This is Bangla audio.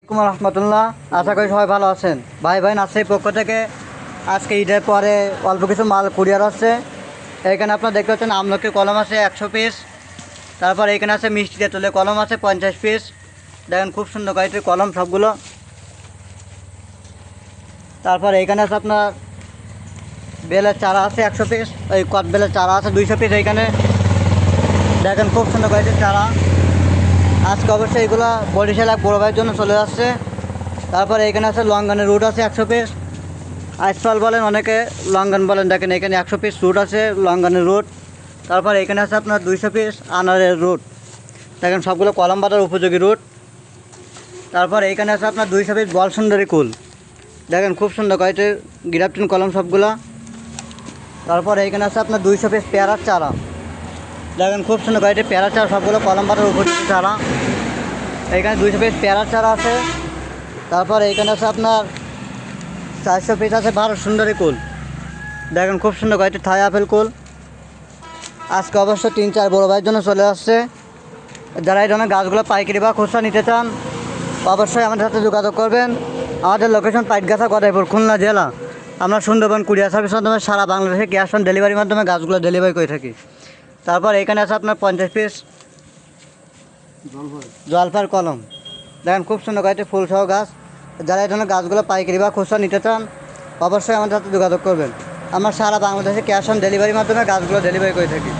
কুমার রহমতুল্লাহ, আশা করি সবাই ভালো আছেন। ভাই নার্সারির পক্ষ থেকে আজকে ঈদের পরে অল্প কিছু মাল কুরিয়ার হচ্ছে। এখানে আপনার দেখতে পাচ্ছেন আমলকির কলম আছে 100 পিস। তারপর এখানে আছে মিষ্টি তেঁতুলের কলম আছে 50 পিস। দেখেন খুব সুন্দর কোয়ালিটির কলম সবগুলো। তারপর এখানে আছে আপনার বেলের চারা আছে 100 পিস, এই কট বেলের চারা আছে 200 পিস। এইখানে দেখেন খুব সুন্দর কোয়ালিটির চারা। আজকে অবশ্যই এগুলো বরিশাল এক বড় ভাইয়ের জন্য চলে যাচ্ছে। তারপরে এখানে আছে লঙ্গানের রুট আছে 100 পিস। আইসফল বলেন অনেকে, লঙ্গান বলেন। দেখেন এখানে 100 পিস রুট আছে, লঙ্গানের রুট। তারপর এখানে আছে আপনার 200 পিস আনারের রুট। দেখেন সবগুলো কলম বাঁধার উপযোগী রুট। তারপর এখানে আছে আপনার 200 পিস বল সুন্দরী কুল। দেখেন খুব সুন্দর কোয়ালিটির গ্রাফটিন কলম সবগুলো। তারপর এইখানে আছে আপনার 200 পিস পেয়ারার চারা। দেখেন খুব সুন্দর কোয়ালিটির পেয়ারার চারা সবগুলো কলম বাঁধার উপযোগী চারা। এইখানে 200 পিস পেয়ারার চারা আছে। তারপর এইখানে আছে আপনার 400 পিস আছে ভারত সুন্দরী কুল। দেখেন খুব সুন্দর কোয়ালিটির থাই আপেল কুল। আজকে অবশ্য 3-4 বড় ভাইয়ের জন্য চলে আসছে। যারা এই ধরনের গাছগুলো পাইকারি বা খুচরা নিতে চান অবশ্যই আমাদের সাথে যোগাযোগ করবেন। আমাদের লোকেশন পাইটগাছা গদাইপুর, খুলনা জেলা। আমরা সুন্দরবন কুরিয়ার সার্ভিস মাধ্যমে সারা বাংলাদেশে ক্যাশ অন ডেলিভারির মাধ্যমে গাছগুলো ডেলিভারি করে থাকি। তারপর এখানে আছে আপনার 50 পিস জলফার কলম। দেখেন খুব সুন্দর কোয়ালিটির ফুলসহ গাছ। যারা এই ধরনের গাছগুলো পাইকারি বা খুচরা নিতে চান অবশ্যই আমাদের সাথে যোগাযোগ করবেন। আমরা সারা বাংলাদেশে ক্যাশ অন ডেলিভারির মাধ্যমে গাছগুলো ডেলিভারি করে থাকি।